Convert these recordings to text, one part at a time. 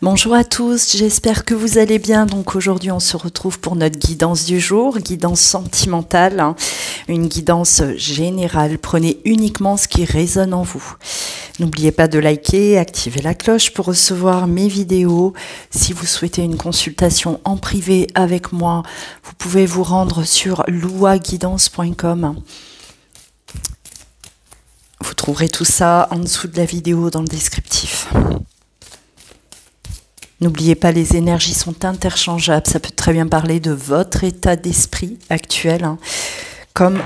Bonjour à tous, j'espère que vous allez bien. Donc aujourd'hui on se retrouve pour notre guidance du jour, guidance sentimentale, une guidance générale. Prenez uniquement ce qui résonne en vous. N'oubliez pas de liker, activer la cloche pour recevoir mes vidéos. Si vous souhaitez une consultation en privé avec moi, vous pouvez vous rendre sur louaguidance.com. Vous trouverez tout ça en dessous de la vidéo dans le descriptif. N'oubliez pas, les énergies sont interchangeables. Ça peut très bien parler de votre état d'esprit actuel, comme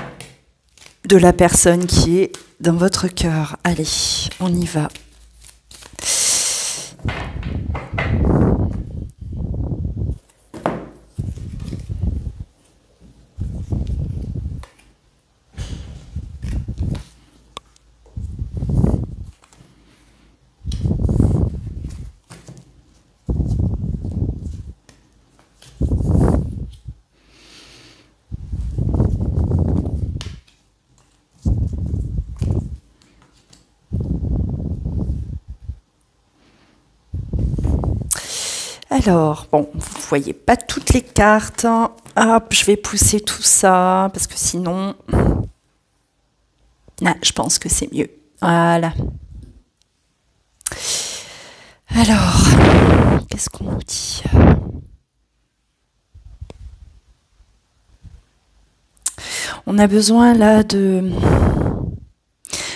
de la personne qui est dans votre cœur. Allez, on y va. Alors, bon, vous voyez pas toutes les cartes. Hop, je vais pousser tout ça, parce que sinon... Ah, je pense que c'est mieux. Voilà. Alors, qu'est-ce qu'on nous dit ? On a besoin là de...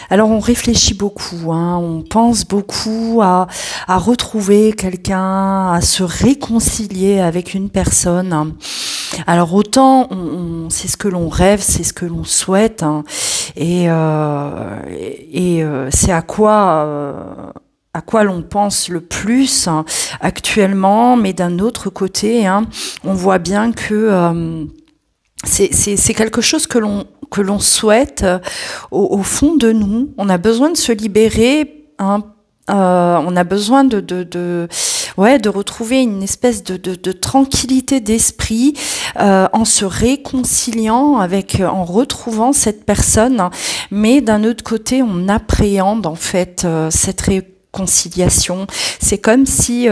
Alors on réfléchit beaucoup, on pense beaucoup à retrouver quelqu'un, à se réconcilier avec une personne. Alors autant c'est ce que l'on rêve, c'est ce que l'on souhaite, et c'est à quoi l'on pense le plus actuellement, mais d'un autre côté, on voit bien que c'est quelque chose que l'on souhaite au fond de nous. On a besoin de se libérer, on a besoin de retrouver une espèce de tranquillité d'esprit en se réconciliant en retrouvant cette personne. Mais d'un autre côté, on appréhende en fait cette réconciliation. C'est comme si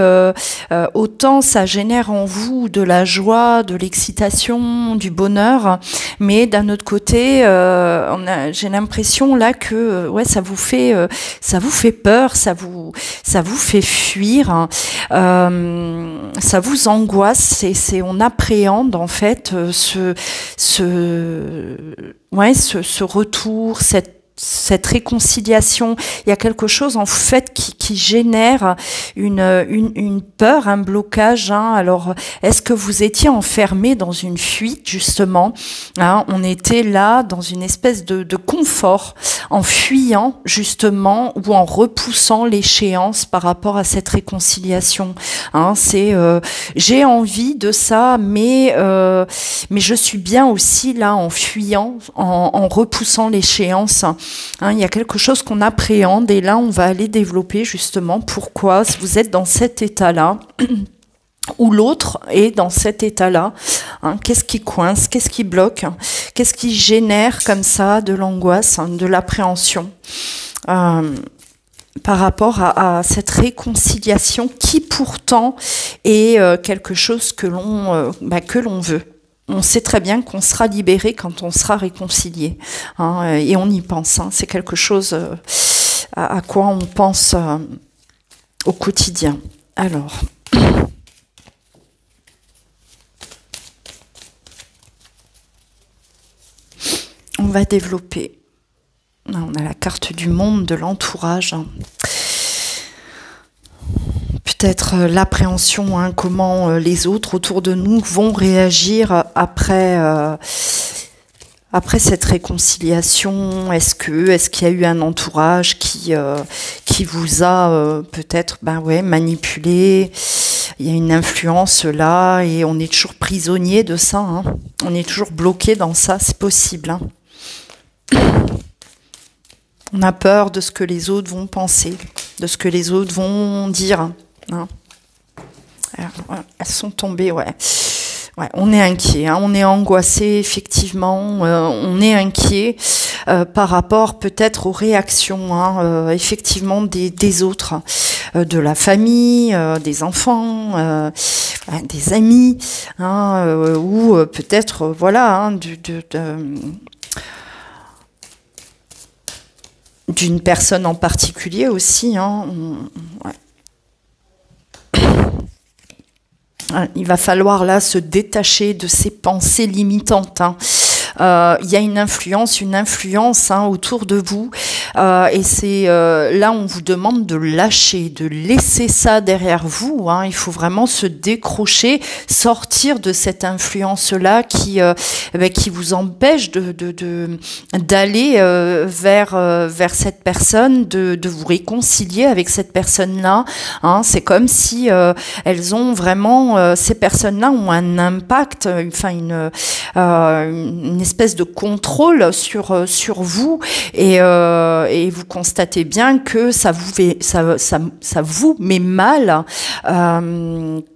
autant ça génère en vous de la joie, de l'excitation, du bonheur, mais d'un autre côté, j'ai l'impression là que ça vous fait peur, ça vous fait fuir, ça vous angoisse, on appréhende en fait ce retour, cette réconciliation. Il y a quelque chose en fait qui génère une peur, un blocage. Alors, est-ce que vous étiez enfermé dans une fuite justement, on était là dans une espèce de confort, en fuyant justement ou en repoussant l'échéance par rapport à cette réconciliation. J'ai envie de ça, mais je suis bien aussi là en fuyant, en repoussant l'échéance. Il y a quelque chose qu'on appréhende et là on va aller développer justement pourquoi vous êtes dans cet état-là ou l'autre est dans cet état-là. Qu'est-ce qui coince, qu'est-ce qui bloque, qu'est-ce qui génère comme ça de l'angoisse, de l'appréhension par rapport à cette réconciliation qui pourtant est quelque chose que l'on veut. On sait très bien qu'on sera libéré quand on sera réconcilié, et on y pense. C'est quelque chose à quoi on pense au quotidien. Alors, on va développer. On a la carte du monde, de l'entourage. Peut-être l'appréhension, comment les autres autour de nous vont réagir après cette réconciliation. Est-ce qu'il y a eu un entourage qui vous a peut-être manipulé? Il y a une influence là et on est toujours prisonnier de ça. On est toujours bloqué dans ça, c'est possible. On a peur de ce que les autres vont penser, de ce que les autres vont dire. Alors, elles sont tombées, Ouais, on est inquiet, hein, on est angoissé, effectivement, on est inquiet par rapport peut-être aux réactions, hein, effectivement, des autres, de la famille, des enfants, des amis, hein, ou peut-être, voilà, hein, d'une personne en particulier aussi, hein, ouais. Il va falloir là se détacher de ces pensées limitantes, hein. Il y a une influence hein, autour de vous, et c'est là on vous demande de lâcher, de laisser ça derrière vous, hein. Il faut vraiment se décrocher, sortir de cette influence-là qui vous empêche d'aller vers cette personne, de vous réconcilier avec cette personne-là, hein. C'est comme si elles ont vraiment, ces personnes-là ont un impact, enfin une espèce de contrôle sur vous, et vous constatez bien que ça vous met mal,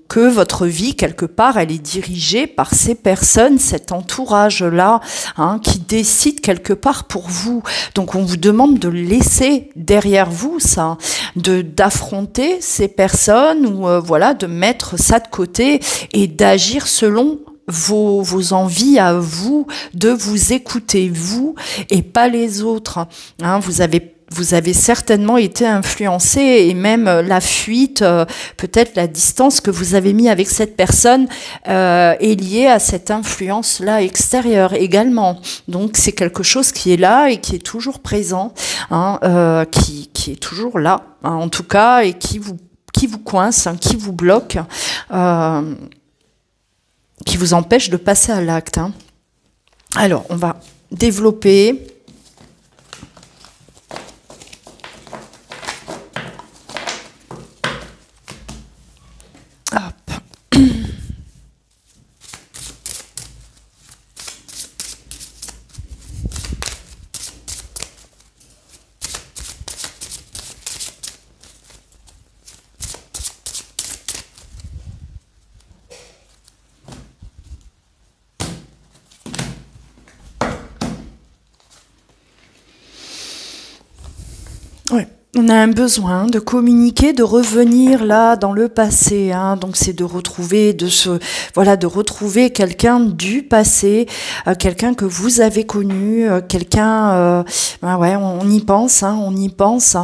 que votre vie, quelque part, elle est dirigée par ces personnes, cet entourage-là, hein, qui décide quelque part pour vous. Donc on vous demande de laisser derrière vous ça, d'affronter ces personnes, ou voilà, de mettre ça de côté et d'agir selon vos envies à vous, de vous écouter vous et pas les autres, hein. Vous avez certainement été influencé, et même la fuite, peut-être la distance que vous avez mis avec cette personne est liée à cette influence-là extérieure également. Donc c'est quelque chose qui est là et qui est toujours présent, hein, qui est toujours là, hein, en tout cas, et qui vous coince, hein, qui vous bloque, qui vous empêche de passer à l'acte, hein. Alors, on va développer. Hop. Oui, on a un besoin de communiquer, de revenir là dans le passé, hein. Donc c'est de retrouver, de retrouver quelqu'un du passé, quelqu'un que vous avez connu, quelqu'un, ouais, on y pense, hein, on y pense.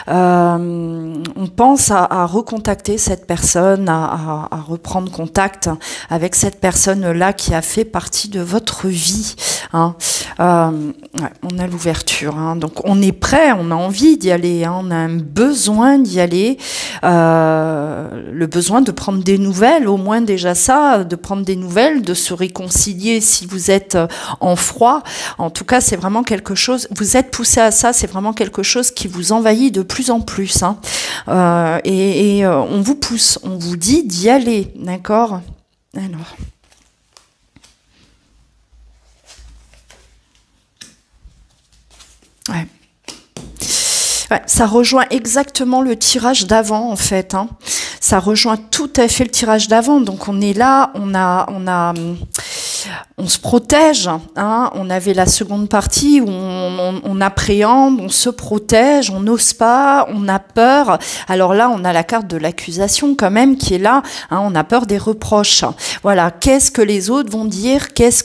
On pense à recontacter cette personne, à reprendre contact avec cette personne-là qui a fait partie de votre vie, hein. Ouais, on a l'ouverture, hein. Donc on est prêt, on a envie d'y aller, hein. On a un besoin d'y aller, le besoin de prendre des nouvelles, au moins déjà ça, de prendre des nouvelles, de se réconcilier si vous êtes en froid. En tout cas, c'est vraiment quelque chose, vous êtes poussé à ça, c'est vraiment quelque chose qui vous envahit de plus en plus, hein. On vous pousse, on vous dit d'y aller, d'accord? Alors... Ouais. Ouais, ça rejoint exactement le tirage d'avant, en fait, hein. Ça rejoint tout à fait le tirage d'avant. Donc on est là, on se protège, hein. On avait la seconde partie où on appréhende, on se protège, on n'ose pas, on a peur. Alors là, on a la carte de l'accusation quand même qui est là, hein. On a peur des reproches. Voilà, qu'est-ce que les autres vont dire? Qu'est-ce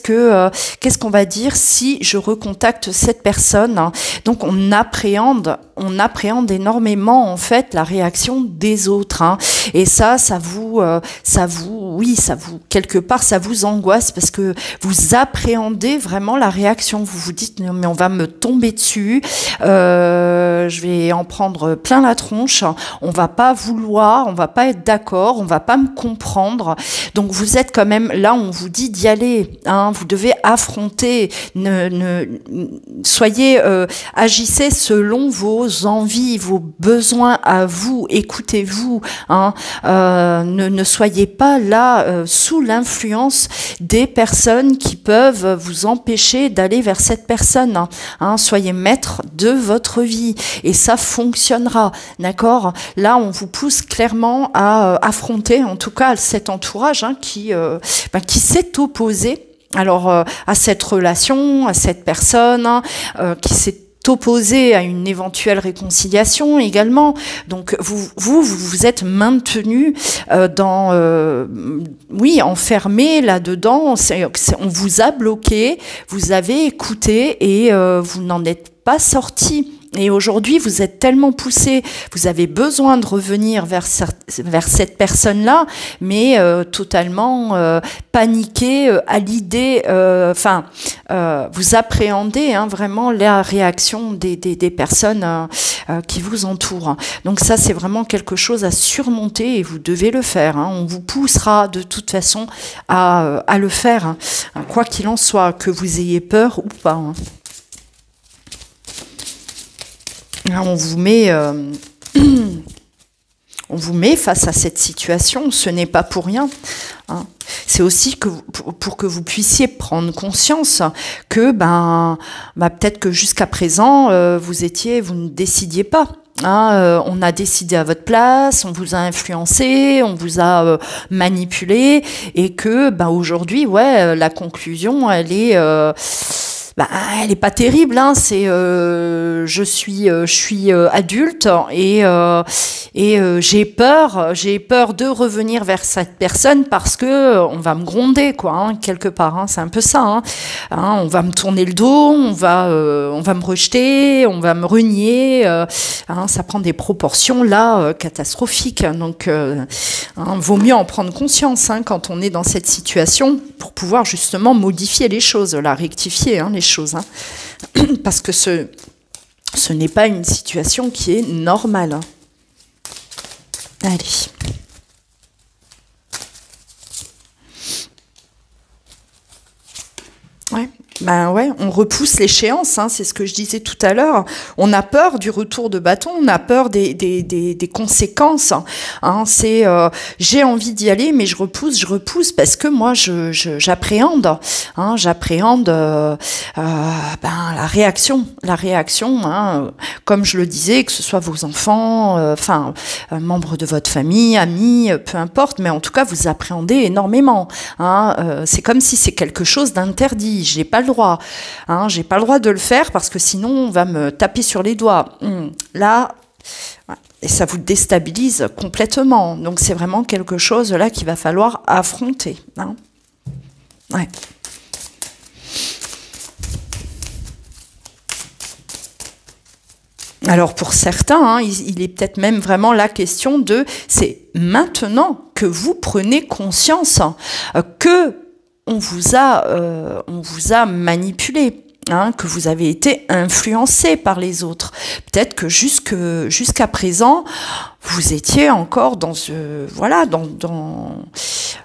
qu'on va dire si je recontacte cette personne, hein? Donc on appréhende énormément en fait la réaction des autres, hein. Et ça vous quelque part ça vous angoisse parce que vous appréhendez vraiment la réaction. Vous vous dites non mais on va me tomber dessus, je vais en prendre plein la tronche, on va pas vouloir, on va pas être d'accord, on va pas me comprendre. Donc vous êtes quand même là, on vous dit d'y aller, hein, vous devez affronter, soyez, agissez selon vos envies, vos besoins à vous, écoutez-vous, hein, ne soyez pas là pas sous l'influence des personnes qui peuvent vous empêcher d'aller vers cette personne. Hein. Soyez maître de votre vie et ça fonctionnera, d'accord? Là, on vous pousse clairement à affronter, en tout cas, cet entourage qui s'est opposé. Alors à cette relation, à cette personne qui s'est opposé à une éventuelle réconciliation également. Donc vous êtes maintenu enfermé là-dedans. On vous a bloqué, vous avez écouté et vous n'en êtes pas sorti. Et aujourd'hui, vous êtes tellement poussé, vous avez besoin de revenir vers cette personne-là, mais totalement paniqué à l'idée, vous appréhendez vraiment la réaction des personnes qui vous entourent. Donc ça, c'est vraiment quelque chose à surmonter et vous devez le faire. On vous poussera de toute façon à le faire, quoi qu'il en soit, que vous ayez peur ou pas. On vous met face à cette situation, ce n'est pas pour rien. C'est aussi pour que vous puissiez prendre conscience que peut-être que jusqu'à présent vous ne décidiez pas. On a décidé à votre place, on vous a influencé, on vous a manipulé, et que aujourd'hui, la conclusion, elle est pas terrible. C'est je suis adulte et j'ai peur de revenir vers cette personne parce que on va me gronder quelque part. C'est un peu ça. On va me tourner le dos, on va me rejeter, on va me renier. Ça prend des proportions là catastrophiques. Donc vaut mieux en prendre conscience quand on est dans cette situation pour pouvoir justement modifier les choses, rectifier les choses. Parce que ce n'est pas une situation qui est normale. Allez. On repousse l'échéance, c'est ce que je disais tout à l'heure. On a peur du retour de bâton, on a peur des conséquences. C'est j'ai envie d'y aller, mais je repousse parce que moi j'appréhende, j'appréhende la réaction, comme je le disais, que ce soit vos enfants, membres de votre famille, amis, peu importe, mais en tout cas vous appréhendez énormément. C'est comme si c'est quelque chose d'interdit. J'ai pas le droit. J'ai pas le droit de le faire parce que sinon on va me taper sur les doigts. Là, et ça vous déstabilise complètement. Donc c'est vraiment quelque chose là qu'il va falloir affronter. Alors pour certains, il est peut-être même vraiment la question de, c'est maintenant que vous prenez conscience que on vous a manipulé, que vous avez été influencé par les autres. Peut-être que jusqu'à présent, vous étiez encore dans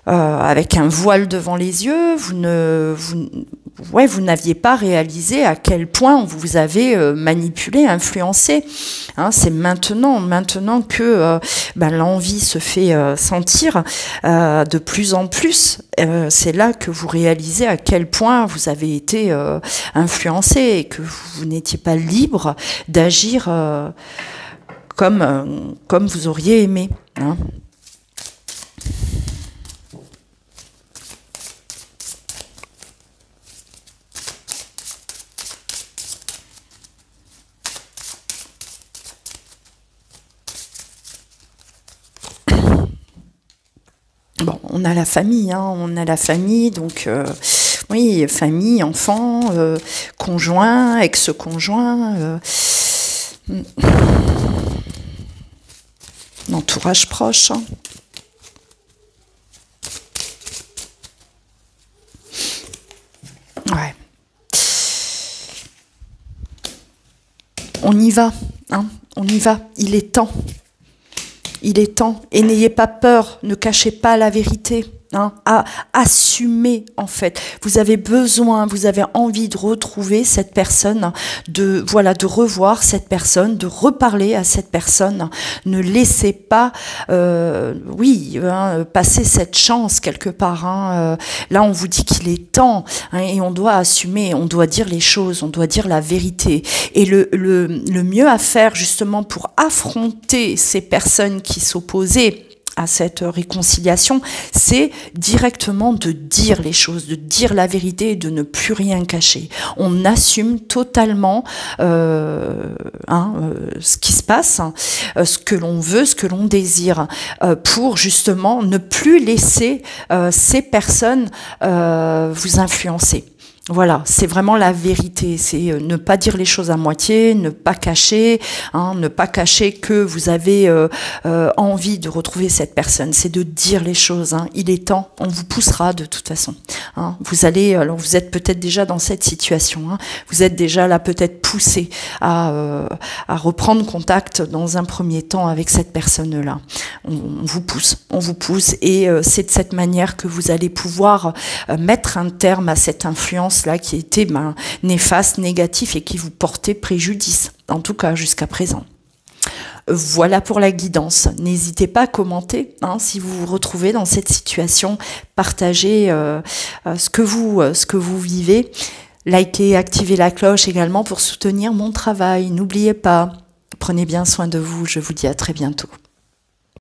avec un voile devant les yeux. Vous n'aviez pas réalisé à quel point on vous avait manipulé, influencé. C'est maintenant que l'envie se fait sentir de plus en plus. C'est là que vous réalisez à quel point vous avez été influencé et que vous n'étiez pas libre d'agir comme vous auriez aimé. Bon, on a la famille, donc oui, famille, enfants, conjoint, ex-conjoint, entourage proche. On y va, on y va, il est temps. Et n'ayez pas peur, ne cachez pas la vérité. Hein, à assumer en fait. Vous avez besoin, vous avez envie de retrouver cette personne, de revoir cette personne, de reparler à cette personne. Ne laissez pas, passer cette chance quelque part. Là, on vous dit qu'il est temps, et on doit assumer, on doit dire les choses, on doit dire la vérité. Et le mieux à faire justement pour affronter ces personnes qui s'opposaient à cette réconciliation, c'est directement de dire les choses, de dire la vérité et de ne plus rien cacher. On assume totalement ce qui se passe, ce que l'on veut, ce que l'on désire, pour justement ne plus laisser ces personnes vous influencer. Voilà, c'est vraiment la vérité, c'est ne pas dire les choses à moitié, ne pas cacher, ne pas cacher que vous avez envie de retrouver cette personne, c'est de dire les choses, il est temps, on vous poussera de toute façon. Alors vous êtes peut-être déjà dans cette situation, vous êtes déjà là peut-être poussé à reprendre contact dans un premier temps avec cette personne-là. On vous pousse et c'est de cette manière que vous allez pouvoir mettre un terme à cette influence là qui était néfaste, négatif et qui vous portait préjudice, en tout cas jusqu'à présent. Voilà pour la guidance. N'hésitez pas à commenter si vous vous retrouvez dans cette situation, partagez ce que vous vivez, likez, activez la cloche également pour soutenir mon travail. N'oubliez pas, prenez bien soin de vous, je vous dis à très bientôt.